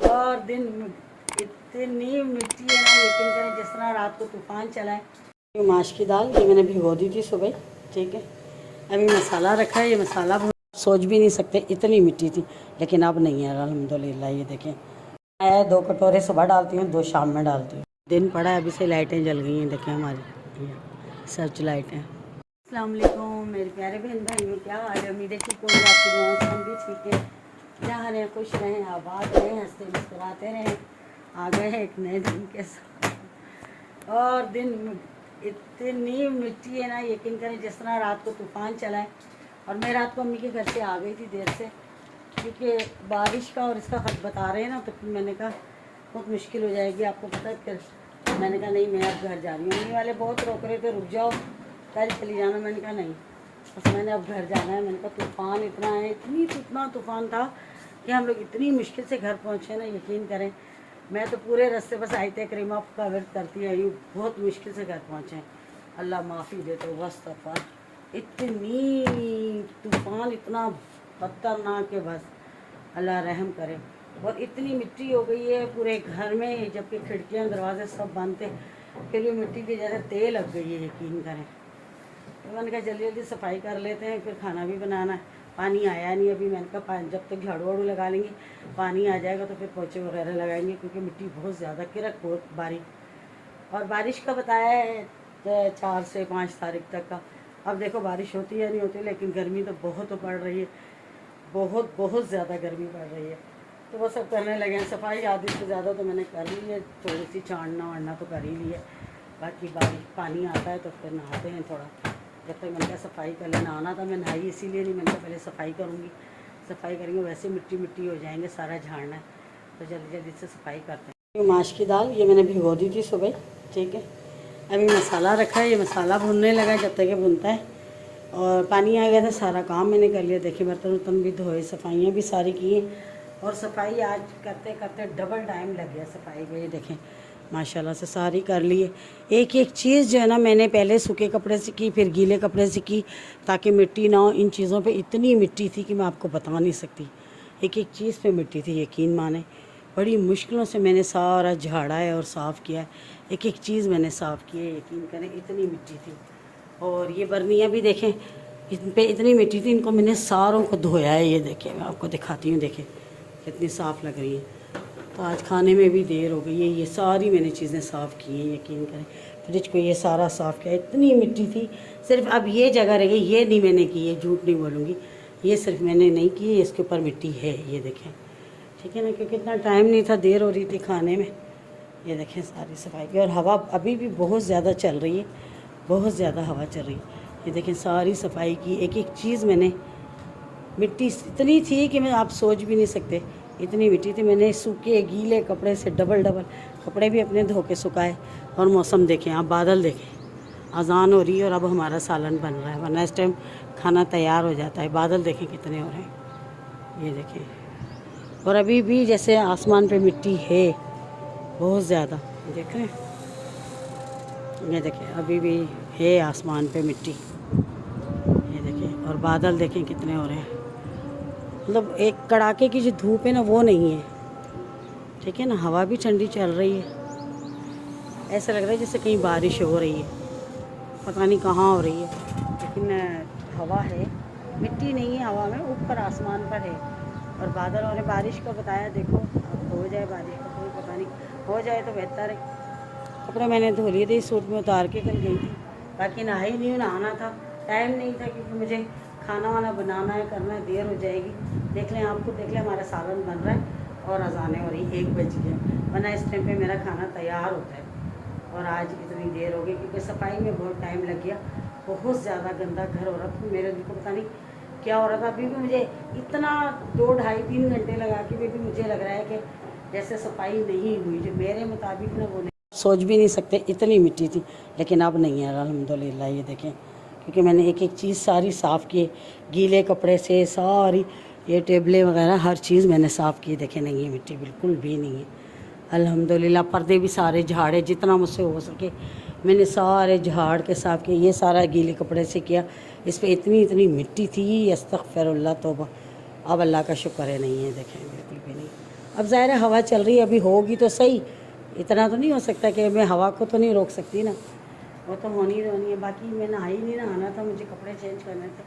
और दिन इतनी मिट्टी है ना, यकीन करें जिस तरह रात को तूफ़ान चला है। माश की दाल ये मैंने भिगो दी थी सुबह, ठीक है। अभी मसाला रखा है, ये मसाला सोच भी नहीं सकते इतनी मिट्टी थी, लेकिन अब नहीं है अल्हम्दुलिल्लाह। ये देखें, मैं 2 कटोरे सुबह डालती हूँ, 2 शाम में डालती हूँ। दिन पड़ा है, अभी से लाइटें जल गई हैं, देखें हमारी सर्च लाइटें। अस्सलाम वालेकुम मेरे प्यारे बहन भाइयों, क्या हाल है? उम्मीद है ठीक होंगे, आपकी दुआओं से हम भी ठीक है। जहाँ रहें खुश रहें, आबाद रहें, हंसते मुस्कुराते रहें। आ गए हैं एक नए दिन के साथ। और दिन इतनी मिट्टी है ना, यकीन करें जिस तरह रात को तूफ़ान चला है। और मैं रात को अम्मी के घर से आ गई थी देर से, क्योंकि बारिश का और इसका खत बता रहे हैं ना, तो फिर मैंने कहा बहुत मुश्किल हो जाएगी, आपको पता है। फिर मैंने कहा नहीं, मैं अब घर जा रही हूँ। अम्मी वाले बहुत रोक रहे थे, रुक जाओ कल चली जाना। मैंने कहा नहीं, बस मैंने अब घर जाना है। मैंने कहा तूफ़ान इतना है, इतना तूफ़ान था कि हम लोग इतनी मुश्किल से घर पहुँचे ना, यकीन करें। मैं तो पूरे रास्ते बस आयते करीमा का वर्त करती आई हूँ, बहुत मुश्किल से घर पहुँचे। अल्लाह माफ़ी दे तो बस तफ़ा, इतनी तूफ़ान इतना खतरनाक है, बस अल्लाह रहम करे। और इतनी मिट्टी हो गई है पूरे घर में, जबकि खिड़कियाँ दरवाजे सब बंद थे, फिर भी मिट्टी की जगह तेल लग गई है, यकीन करें। तो मैंने कहा जल्दी जल्दी सफाई कर लेते हैं, फिर खाना भी बनाना है। पानी आया नहीं अभी, मैंने कहा जब तक झाड़ू वाड़ू लगा लेंगे, पानी आ जाएगा तो फिर पोछे वगैरह लगाएंगे, क्योंकि मिट्टी बहुत ज़्यादा किरक बहुत बारीक। और बारिश का बताया है 4 से 5 तारीख तक का। अब देखो बारिश होती है या नहीं होती, लेकिन गर्मी तो बहुत पड़ रही है, बहुत बहुत ज़्यादा गर्मी पड़ रही है। तो वो सब करने लगे हैं सफाई, आधी से ज़्यादा तो मैंने कर ली है, थोड़ी सी छानना वाड़ना तो कर ही ली है। बाकी बारिश पानी आता है तो फिर नहाते हैं थोड़ा। जब तक मैंने कहा सफाई कर लेना, आना था मैं नहाई इसीलिए नहीं, मैंने कहा पहले सफाई करूँगी। सफाई करेंगे वैसे मिट्टी मिट्टी हो जाएंगे, सारा झाड़ना है, तो जल्दी जल्दी से सफाई करते हैं। माश की दाल ये मैंने भिगो दी थी सुबह, ठीक है। अभी मसाला रखा है, ये मसाला भुनने लगा, जब तक ये भुनता है। और पानी आ गया था, सारा काम मैंने कर लिया। देखिए बर्तन वर्तन भी धोए, सफाइयाँ भी सारी की हैं। और सफाई आज करते करते डबल टाइम लग गया सफाई में। ये देखें माशाल्लाह से सारी कर ली है। एक एक चीज़ जो है ना, मैंने पहले सूखे कपड़े से की, फिर गीले कपड़े से की, ताकि मिट्टी ना हो। इन चीज़ों पे इतनी मिट्टी थी कि मैं आपको बता नहीं सकती, एक एक चीज़ पे मिट्टी थी, यकीन माने। बड़ी मुश्किलों से मैंने सारा झाड़ा है और साफ़ किया है, एक एक चीज़ मैंने साफ़ की है, यकीन करें इतनी मिट्टी थी। और ये बर्नियाँ भी देखें, इन पे इतनी मिट्टी थी, इनको मैंने सारों को धोया है। ये देखें, मैं आपको दिखाती हूँ, देखें कितनी साफ़ लग रही है। तो आज खाने में भी देर हो गई है, ये सारी मैंने चीज़ें साफ़ की हैं, यकीन करें। फ्रिज को ये सारा साफ़ किया, इतनी मिट्टी थी। सिर्फ अब ये जगह रह गई, ये नहीं मैंने की है, झूठ नहीं बोलूँगी, ये सिर्फ मैंने नहीं की है, इसके ऊपर मिट्टी है, ये देखें, ठीक है ना, क्योंकि इतना टाइम नहीं था, देर हो रही थी खाने में। ये देखें सारी सफाई की। और हवा अभी भी बहुत ज़्यादा चल रही है, बहुत ज़्यादा हवा चल रही है। ये देखें सारी सफाई की, एक एक चीज़ मैंने, मिट्टी इतनी थी कि मैं आप सोच भी नहीं सकते, इतनी मिट्टी थी। मैंने सूखे गीले कपड़े से डबल कपड़े भी अपने धो के सुखाए। और मौसम देखें आप, बादल देखें, अजान हो रही है और अब हमारा सालन बन रहा है, वरना इस टाइम खाना तैयार हो जाता है। बादल देखें कितने हो रहे हैं, ये देखें। और अभी भी जैसे आसमान पे मिट्टी है बहुत ज़्यादा, देख रहे हैं, ये देखें अभी भी है आसमान पे मिट्टी, ये देखें। और बादल देखें कितने हो रहे हैं, मतलब एक कड़ाके की जो धूप है ना वो नहीं है, ठीक है ना। हवा भी ठंडी चल रही है, ऐसा लग रहा है जैसे कहीं बारिश हो रही है, पता नहीं कहाँ हो रही है, लेकिन हवा है, मिट्टी नहीं है हवा में, ऊपर आसमान पर है। और बादल और बारिश का बताया, देखो अब हो जाए बारिश का कोई पता नहीं, हो जाए तो बेहतर है। कपड़े मैंने धो लिए थे, इस सूट में उतार के कल गई थी, बाकी नहाई नहीं हूँ, नहाना था, टाइम नहीं था, क्योंकि मुझे खाना वाना बनाना है, करना है, देर हो जाएगी। देख लें, आपको देख लें, हमारा सालन बन रहा है और अजानें हो रही, 1 बज गया, वरना इस टाइम पे मेरा खाना तैयार होता है। और आज इतनी देर हो गई क्योंकि सफाई में बहुत टाइम लग गया, बहुत ज़्यादा गंदा घर हो रहा था। मेरे दिल को पता नहीं क्या हो रहा था, अभी भी मुझे इतना 2 ढाई 3 घंटे लगा के भी मुझे लग रहा है कि जैसे सफाई नहीं हुई, जो मेरे मुताबिक ना वो नहीं, सोच भी नहीं सकते इतनी मिट्टी थी। लेकिन अब नहीं है अल्हम्दुलिल्लाह, ये देखें, क्योंकि मैंने एक एक चीज़ सारी साफ़ की, गीले कपड़े से सारी ये टेबलें वगैरह हर चीज़ मैंने साफ़ की। देखें नहीं है मिट्टी, बिल्कुल भी नहीं है अल्हम्दुलिल्लाह। पर्दे भी सारे झाड़े, जितना मुझसे हो सके मैंने सारे झाड़ के साफ़ किए। ये सारा गीले कपड़े से किया, इस पर इतनी इतनी मिट्टी थी, अस्तगफिरुल्लाह तौबा। अब अल्लाह का शुक्र है नहीं है, देखें बिल्कुल भी नहीं। अब ज़ाहिर है हवा चल रही है, अभी होगी तो सही, इतना तो नहीं हो सकता कि मैं हवा को तो नहीं रोक सकती ना, वो तो होनी होनी है। बाकी मैं नहाई नहीं, नहाना था, मुझे कपड़े चेंज करने थे,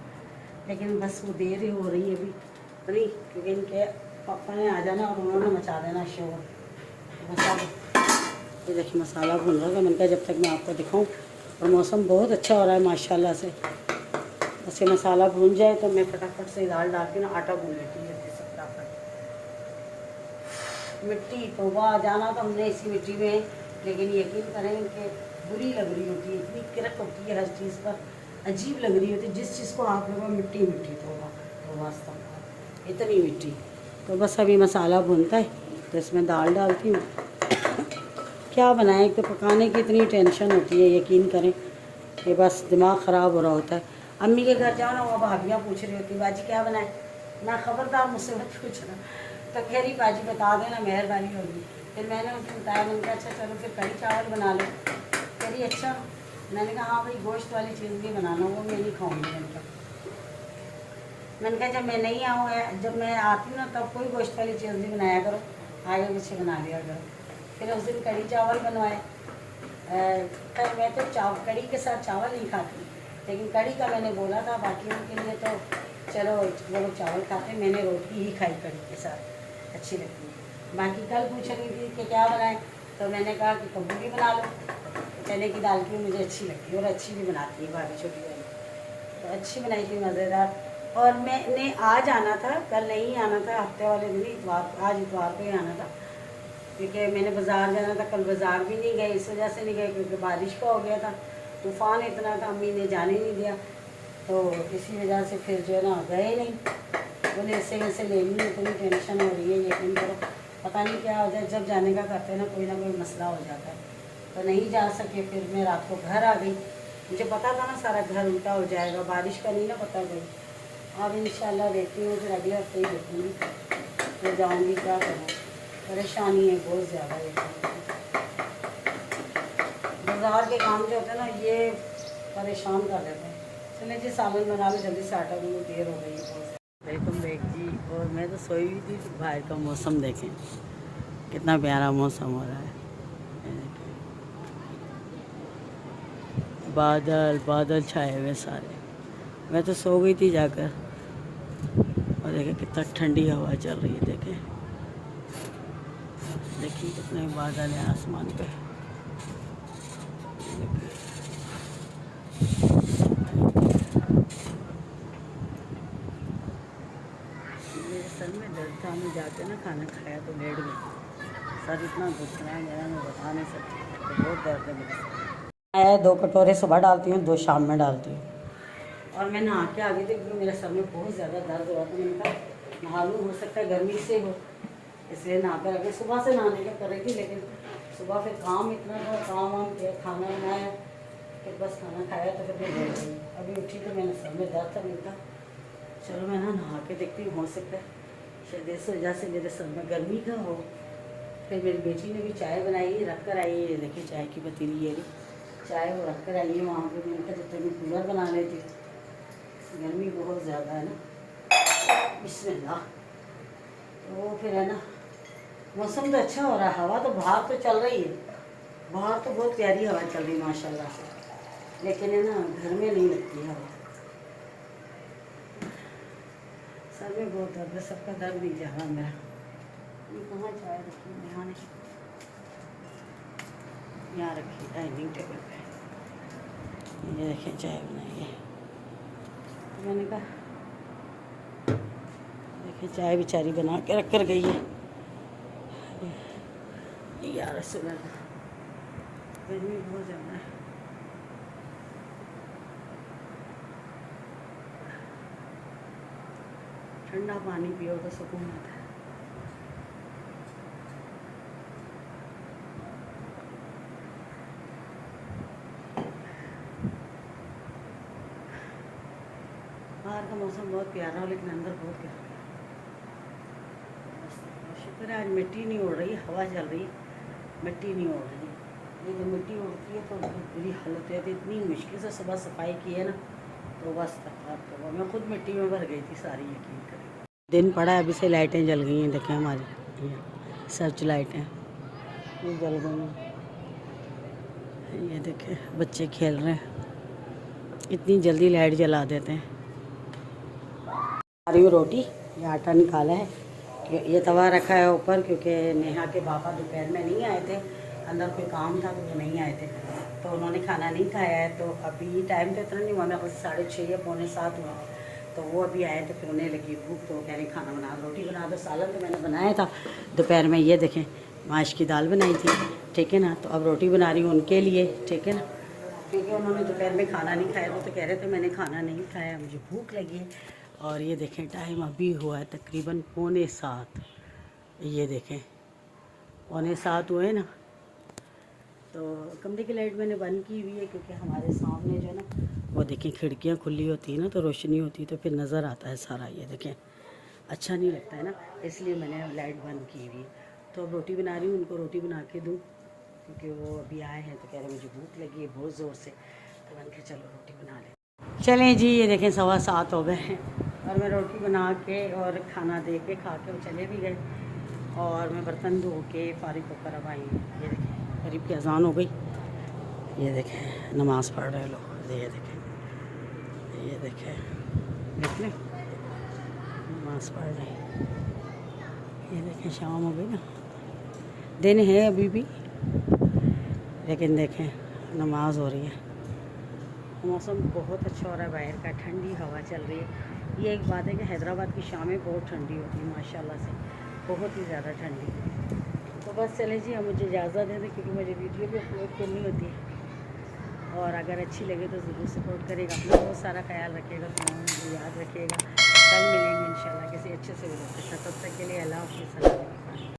लेकिन बस वो देर ही हो रही है अभी नहीं, क्योंकि इनके पापा ने आ जाना और उन्होंने मचा देना शोर। मसाला ये देखिए मसाला भून रहा था, मैंने कहा जब तक मैं आपको दिखाऊं। और मौसम बहुत अच्छा हो रहा है माशाल्लाह से। बस ये मसाला भून जाए तो मैं फटाफट से दाल डाल के ना आटा भून लेती हूँ जैसे फटाफट। मिट्टी तो वाह जाना तो हमने इसी मिट्टी में, लेकिन यकीन करें कि बुरी लग रही होती है, इतनी किरक होती है हर चीज़ पर, अजीब लग रही होती है जिस चीज़ को आप लोगों मिट्टी मिट्टी तो वास्तव में इतनी मिट्टी। तो बस अभी मसाला भूनता है तो इसमें दाल डालती हूँ। क्या बनाएं, एक तो पकाने की इतनी टेंशन होती है, यकीन करें कि बस दिमाग ख़राब हो रहा होता है। अम्मी के घर जाओ ना, वहाँ भाभियाँ पूछ रही होती बाजी क्या बनाए, ना खबरदार मुझसे मत पूछना, तो कह रही बाजी बता देना मेहरबानी होगी। फिर मैंने उनको बताया, मैंने कहा अच्छा चलो फिर कढ़ी चावल बना लो। कह रही अच्छा, मैंने कहा हाँ भाई गोश्त वाली चीज़ नहीं बनाना, वो मैं नहीं खाऊँगी। मैंने कहा जब मैं नहीं आऊँ, जब मैं आती हूँ ना तब कोई गोश्त वाली चीज़ नहीं बनाया करो, आगे पीछे बना लिया करो। फिर उस दिन कढ़ी चावल बनवाए। खैर मैं तो कढ़ी के साथ चावल नहीं खाती, लेकिन कढ़ी का मैंने बोला था, बाकी उनके लिए तो चलो वो लोग चावल खाते, मैंने रोटी ही खाई कढ़ी के साथ, अच्छी लगती है। बाकी कल पूछ रही थी कि क्या बनाए, तो मैंने कहा कि कबूली बना लो, चने की दाल की मुझे अच्छी लगती है और अच्छी भी बनाती है भाभी छोटी वाली, तो अच्छी बनाई थी मज़ेदार। और मैंने आज आना था, कल नहीं आना था, हफ्ते वाले दिन इतवार, आज इतवार को ही आना था, क्योंकि मैंने बाज़ार जाना था। कल बाज़ार भी नहीं गए, इस वजह से नहीं गए क्योंकि बारिश का हो गया था, तूफ़ान इतना था, अम्मी ने जाने नहीं दिया, तो इसी वजह से फिर जो है ना गए नहीं। बोले ऐसे वैसे लेनी है, इतनी टेंशन हो रही है, यकीन करो पता नहीं क्या हो जाए, जब जाने का करते हैं ना कोई मसला हो जाता है, तो नहीं जा सके। फिर मैं रात को घर आ गई, मुझे पता था ना सारा घर उल्टा हो जाएगा, बारिश का नहीं ना पता गई। अब इंशाल्लाह देखती हूँ, फिर अगले हफ्ते ही देखूँगी, फिर जाऊँगी, क्या करूँ, परेशानी है बहुत ज़्यादा। ये बाज़ार के काम जो होते हैं ना ये परेशान कर देते हैं। चलिए जी सालन बना लो जल्दी से, आटा गूंदो, देर हो गई है। वेलकम बैक जी। और मैं तो सोई हुई थी, बाहर का मौसम देखें कितना प्यारा मौसम हो रहा है, बादल बादल छाए हुए सारे। मैं तो सो गई थी जाकर, और देखें कितना ठंडी हवा चल रही है, देखें देखिए कितने बादल हैं आसमान पे। मेरे सर में दर्द था, मैं जाके ना खाना खाया तो लेट गई, सर इतना दुख रहा है मेरा, मैं बता नहीं सकती, तो बहुत दर्द है मेरे सर। मैं 2 कटोरे सुबह डालती हूँ, 2 शाम में डालती हूँ। और मैं नहा के आ गई थी क्योंकि मेरे सर में बहुत ज़्यादा दर्द हो रहा था, मैंने कहा नहा लूँ, हो सकता है गर्मी से हो, इसलिए नहा कर आगे। सुबह से नहाने का कर रही थी, लेकिन सुबह फिर काम इतना था, काम वाम किया, खाना बनाया, फिर बस खाना खाया तो फिर मैं लेट गई। अभी उठी तो मैंने सर में दर्द था, मैंने कहा चलो मैं ना नहा के देखती हूँ, हो सकता है शायद इस वजह से मेरे सर में गर्मी का हो। फिर मेरी बेटी ने भी चाय बनाई, रख कर आई है, देखिए चाय की पतीली ये चाय वो रख कर आई है वहाँ पर। मैंने कहा जब तक मैं कूलर बना लेती, गर्मी बहुत ज़्यादा है ना, बिस्मिल्लाह। तो फिर है ना, मौसम तो अच्छा हो रहा है, हवा तो बाहर तो चल रही है, बाहर तो बहुत प्यारी हवा चल रही है माशाल्लाह से, लेकिन है ना घर में नहीं लगती हवा। सर में बहुत दर्द है, सबका दर्द नहीं जा रहा मेरा। ये कहाँ चाय रखी है, यहाँ नहीं, यहाँ रखी डाइनिंग टेबल पे, ये देखें चाय बनाई है। तो मैंने कहा देखिए चाय बेचारी बना के रख कर गई है यार, सुना गर्मी बहुत ज़्यादा है। ठंडा पानी पियो तो सुकून आता है। बाहर का मौसम बहुत प्यारा हो, लेकिन अंदर बहुत प्यारा है। शुक्र है आज मिट्टी नहीं उड़ रही, हवा चल रही, मिट्टी नहीं उड़ रही। ये जो मिट्टी उड़ती है तो बहुत बुरी हालत है। तो इतनी मुश्किल से सुबह सफाई की है ना, तो बस तो मैं खुद मिट्टी में भर गई थी सारी, यकीन करें। दिन पड़ा है, अभी से लाइटें जल गई हैं, देखें हमारी सर्च लाइटें ये जल गई। ये देखे बच्चे खेल रहे हैं, इतनी जल्दी लाइट जला देते हैं। आ रही हूँ रोटी, ये आटा निकाला है, ये तवा रखा है ऊपर क्योंकि नेहा के पापा दोपहर में नहीं आए थे, अंदर कोई काम था तो वो नहीं आए थे, तो उन्होंने खाना नहीं खाया है। तो अभी टाइम तो इतना नहीं हुआ, मेरे बस 6:30 या 6:45 हुआ, तो वो अभी आए तो फिर उन्हें लगी भूख, तो कह रहे खाना बना, रोटी बना दो। सालन तो मैंने बनाया था दोपहर में, ये देखें माश की दाल बनाई थी, ठीक है ना। तो अब रोटी बना रही हूँ उनके लिए, ठीक है ना, क्योंकि उन्होंने दोपहर में खाना नहीं खाया, वो तो कह रहे थे मैंने खाना नहीं खाया, मुझे भूख लगी है। और ये देखें टाइम अभी हुआ है तकरीबन 6:45, ये देखें 6:45 हुए ना। तो कमरे की लाइट मैंने बंद की हुई है क्योंकि हमारे सामने जो है ना वो देखें खिड़कियाँ खुली होती है ना, तो रोशनी होती है तो फिर नज़र आता है सारा, ये देखें अच्छा नहीं लगता है ना, इसलिए मैंने लाइट बंद की हुई है। तो अब रोटी बना रही हूँ, उनको रोटी बना के दूँ क्योंकि वो अभी आए हैं तो कह रहे मुझे भूख लगी है बहुत ज़ोर से, तो मैंने कहा चलो रोटी बना लें। चलें जी, ये देखें 7:15 हो गए हैं और मैं रोटी बना के और खाना दे के खा के वो चले भी गए और मैं बर्तन धो के फारिग होकर अब आई हूँ। ये देखें करीब की अजान हो गई, ये देखें नमाज़ पढ़ रहे लोग, ये देखें देख लें नमाज़ पढ़ रहे हैं। ये देखें शाम हो गई ना, दिन है अभी भी, लेकिन देखें नमाज हो रही है। मौसम बहुत अच्छा हो रहा है बाहर का, ठंडी हवा चल रही है। ये एक बात है कि हैदराबाद की शामें बहुत ठंडी होती है माशाल्लाह से, बहुत ही ज़्यादा ठंडी। तो बस चले जी, अब मुझे इजाज़त दे दें क्योंकि मुझे वीडियो भी अपलोड करनी होती है। और अगर अच्छी लगे तो ज़रूर सपोर्ट करेगा, अपना बहुत सारा ख्याल रखिएगा, तो मुझे याद रखिएगा। कल मिलेंगे इंशाल्लाह किसी अच्छे से वीडियो के साथ, तब तक के लिए अल्लाह हाफ़िज़।